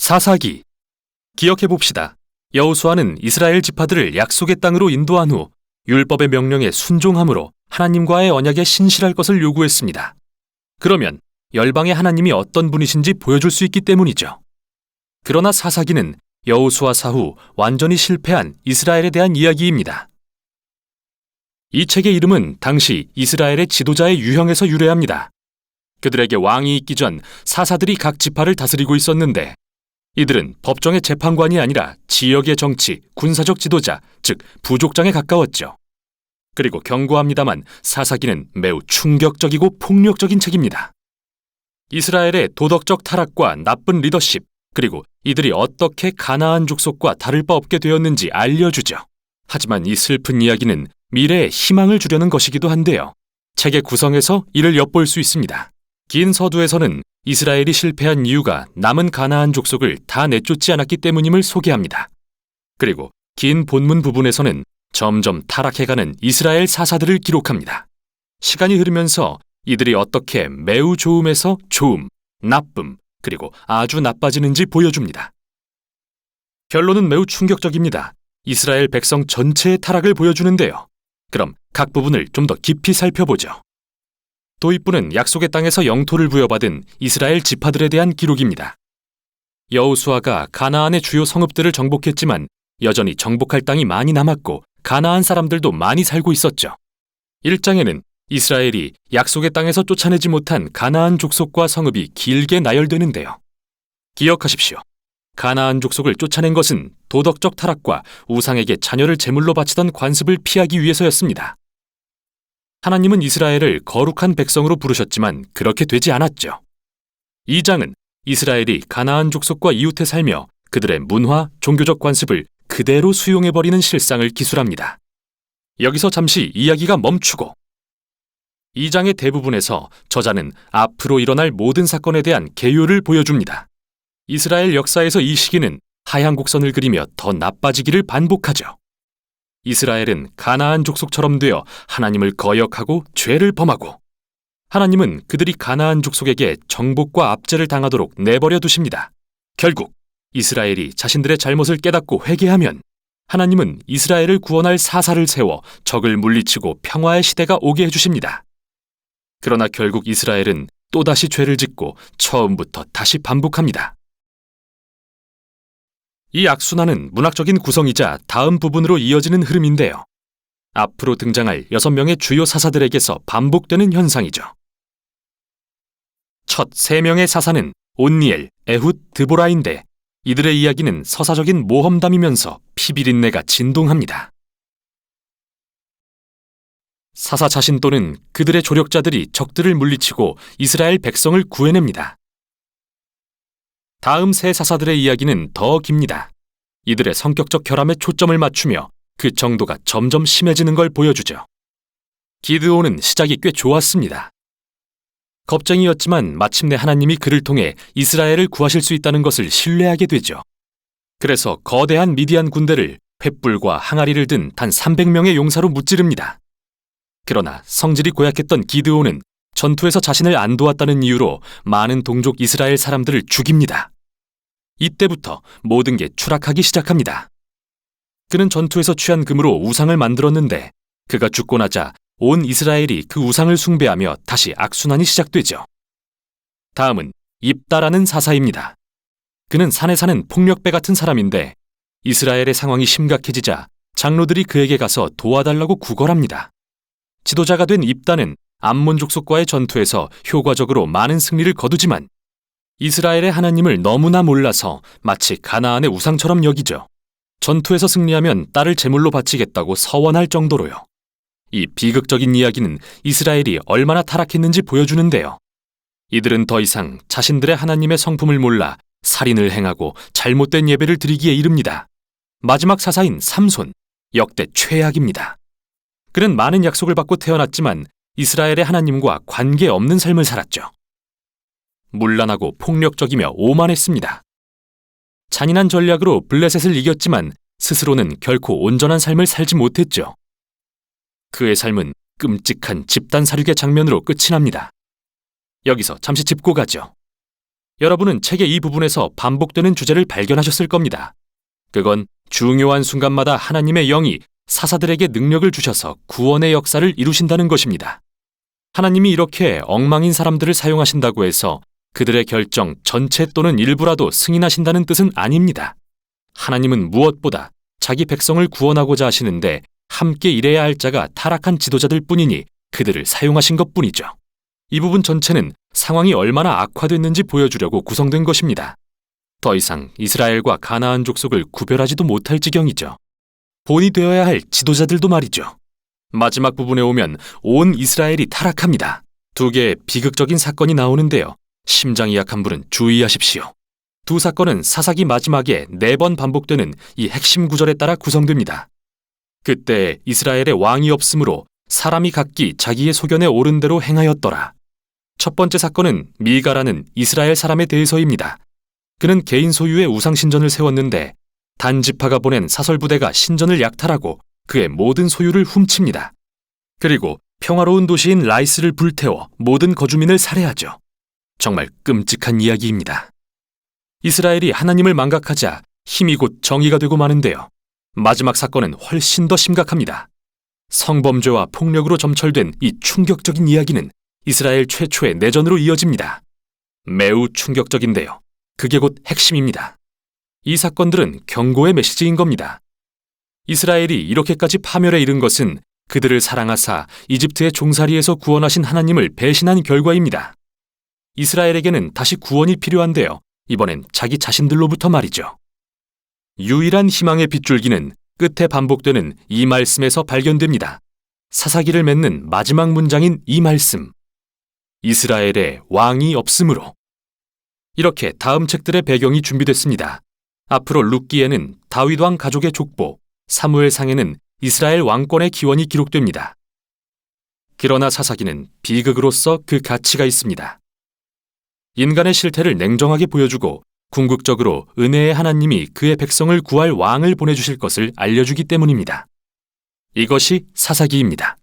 사사기. 기억해봅시다. 여호수아는 이스라엘 지파들을 약속의 땅으로 인도한 후 율법의 명령에 순종함으로 하나님과의 언약에 신실할 것을 요구했습니다. 그러면 열방의 하나님이 어떤 분이신지 보여줄 수 있기 때문이죠. 그러나 사사기는 여호수아 사후 완전히 실패한 이스라엘에 대한 이야기입니다. 이 책의 이름은 당시 이스라엘의 지도자의 유형에서 유래합니다. 그들에게 왕이 있기 전 사사들이 각 지파를 다스리고 있었는데 이들은 법정의 재판관이 아니라 지역의 정치, 군사적 지도자, 즉 부족장에 가까웠죠. 그리고 경고합니다만 사사기는 매우 충격적이고 폭력적인 책입니다. 이스라엘의 도덕적 타락과 나쁜 리더십, 그리고 이들이 어떻게 가나안 족속과 다를 바 없게 되었는지 알려주죠. 하지만 이 슬픈 이야기는 미래에 희망을 주려는 것이기도 한데요. 책의 구성에서 이를 엿볼 수 있습니다. 긴 서두에서는 이스라엘이 실패한 이유가 남은 가나안 족속을 다 내쫓지 않았기 때문임을 소개합니다. 그리고 긴 본문 부분에서는 점점 타락해가는 이스라엘 사사들을 기록합니다. 시간이 흐르면서 이들이 어떻게 매우 좋음에서 좋음, 나쁨, 그리고 아주 나빠지는지 보여줍니다. 결론은 매우 충격적입니다. 이스라엘 백성 전체의 타락을 보여주는데요. 그럼 각 부분을 좀 더 깊이 살펴보죠. 도입부는 약속의 땅에서 영토를 부여받은 이스라엘 지파들에 대한 기록입니다. 여호수아가 가나안의 주요 성읍들을 정복했지만 여전히 정복할 땅이 많이 남았고 가나안 사람들도 많이 살고 있었죠. 1장에는 이스라엘이 약속의 땅에서 쫓아내지 못한 가나안 족속과 성읍이 길게 나열되는데요. 기억하십시오. 가나안 족속을 쫓아낸 것은 도덕적 타락과 우상에게 자녀를 제물로 바치던 관습을 피하기 위해서였습니다. 하나님은 이스라엘을 거룩한 백성으로 부르셨지만 그렇게 되지 않았죠. 2장은 이스라엘이 가나안 족속과 이웃해 살며 그들의 문화, 종교적 관습을 그대로 수용해버리는 실상을 기술합니다. 여기서 잠시 이야기가 멈추고 2장의 대부분에서 저자는 앞으로 일어날 모든 사건에 대한 개요를 보여줍니다. 이스라엘 역사에서 이 시기는 하향 곡선을 그리며 더 나빠지기를 반복하죠. 이스라엘은 가나안 족속처럼 되어 하나님을 거역하고 죄를 범하고 하나님은 그들이 가나안 족속에게 정복과 압제를 당하도록 내버려 두십니다. 결국 이스라엘이 자신들의 잘못을 깨닫고 회개하면 하나님은 이스라엘을 구원할 사사를 세워 적을 물리치고 평화의 시대가 오게 해주십니다. 그러나 결국 이스라엘은 또다시 죄를 짓고 처음부터 다시 반복합니다. 이 악순환은 문학적인 구성이자 다음 부분으로 이어지는 흐름인데요. 앞으로 등장할 6명의 주요 사사들에게서 반복되는 현상이죠. 첫 3명의 사사는 온니엘, 에훗, 드보라인데 이들의 이야기는 서사적인 모험담이면서 피비린내가 진동합니다. 사사 자신 또는 그들의 조력자들이 적들을 물리치고 이스라엘 백성을 구해냅니다. 다음 세 사사들의 이야기는 더 깁니다. 이들의 성격적 결함에 초점을 맞추며 그 정도가 점점 심해지는 걸 보여주죠. 기드온은 시작이 꽤 좋았습니다. 겁쟁이였지만 마침내 하나님이 그를 통해 이스라엘을 구하실 수 있다는 것을 신뢰하게 되죠. 그래서 거대한 미디안 군대를 횃불과 항아리를 든 단 300명의 용사로 무찌릅니다. 그러나 성질이 고약했던 기드온은 전투에서 자신을 안 도왔다는 이유로 많은 동족 이스라엘 사람들을 죽입니다. 이때부터 모든 게 추락하기 시작합니다. 그는 전투에서 취한 금으로 우상을 만들었는데 그가 죽고 나자 온 이스라엘이 그 우상을 숭배하며 다시 악순환이 시작되죠. 다음은 입다라는 사사입니다. 그는 산에 사는 폭력배 같은 사람인데 이스라엘의 상황이 심각해지자 장로들이 그에게 가서 도와달라고 구걸합니다. 지도자가 된 입다는 암몬 족속과의 전투에서 효과적으로 많은 승리를 거두지만 이스라엘의 하나님을 너무나 몰라서 마치 가나안의 우상처럼 여기죠. 전투에서 승리하면 딸을 제물로 바치겠다고 서원할 정도로요. 이 비극적인 이야기는 이스라엘이 얼마나 타락했는지 보여주는데요. 이들은 더 이상 자신들의 하나님의 성품을 몰라 살인을 행하고 잘못된 예배를 드리기에 이릅니다. 마지막 사사인 삼손, 역대 최악입니다. 그는 많은 약속을 받고 태어났지만 이스라엘의 하나님과 관계없는 삶을 살았죠. 문란하고 폭력적이며 오만했습니다. 잔인한 전략으로 블레셋을 이겼지만 스스로는 결코 온전한 삶을 살지 못했죠. 그의 삶은 끔찍한 집단 살육의 장면으로 끝이 납니다. 여기서 잠시 짚고 가죠. 여러분은 책의 이 부분에서 반복되는 주제를 발견하셨을 겁니다. 그건 중요한 순간마다 하나님의 영이 사사들에게 능력을 주셔서 구원의 역사를 이루신다는 것입니다. 하나님이 이렇게 엉망인 사람들을 사용하신다고 해서 그들의 결정 전체 또는 일부라도 승인하신다는 뜻은 아닙니다. 하나님은 무엇보다 자기 백성을 구원하고자 하시는데 함께 일해야 할 자가 타락한 지도자들 뿐이니 그들을 사용하신 것뿐이죠. 이 부분 전체는 상황이 얼마나 악화됐는지 보여주려고 구성된 것입니다. 더 이상 이스라엘과 가나안 족속을 구별하지도 못할 지경이죠. 본이 되어야 할 지도자들도 말이죠. 마지막 부분에 오면 온 이스라엘이 타락합니다. 두 개의 비극적인 사건이 나오는데요. 심장이 약한 분은 주의하십시오. 두 사건은 사사기 마지막에 4번 반복되는 이 핵심 구절에 따라 구성됩니다. 그때 이스라엘에 왕이 없으므로 사람이 각기 자기의 소견에 옳은 대로 행하였더라. 첫 번째 사건은 미가라는 이스라엘 사람에 대해서입니다. 그는 개인 소유의 우상신전을 세웠는데 단지파가 보낸 사설부대가 신전을 약탈하고 그의 모든 소유를 훔칩니다. 그리고 평화로운 도시인 라이스를 불태워 모든 거주민을 살해하죠. 정말 끔찍한 이야기입니다. 이스라엘이 하나님을 망각하자 힘이 곧 정의가 되고 마는데요. 마지막 사건은 훨씬 더 심각합니다. 성범죄와 폭력으로 점철된 이 충격적인 이야기는 이스라엘 최초의 내전으로 이어집니다. 매우 충격적인데요. 그게 곧 핵심입니다. 이 사건들은 경고의 메시지인 겁니다. 이스라엘이 이렇게까지 파멸에 이른 것은 그들을 사랑하사 이집트의 종살이에서 구원하신 하나님을 배신한 결과입니다. 이스라엘에게는 다시 구원이 필요한데요. 이번엔 자기 자신들로부터 말이죠. 유일한 희망의 빗줄기는 끝에 반복되는 이 말씀에서 발견됩니다. 사사기를 맺는 마지막 문장인 이 말씀. 이스라엘에 왕이 없으므로. 이렇게 다음 책들의 배경이 준비됐습니다. 앞으로 룻기에는 다윗 왕 가족의 족보, 사무엘상에는 이스라엘 왕권의 기원이 기록됩니다. 그러나 사사기는 비극으로서 그 가치가 있습니다. 인간의 실태를 냉정하게 보여주고 궁극적으로 은혜의 하나님이 그의 백성을 구할 왕을 보내주실 것을 알려주기 때문입니다. 이것이 사사기입니다.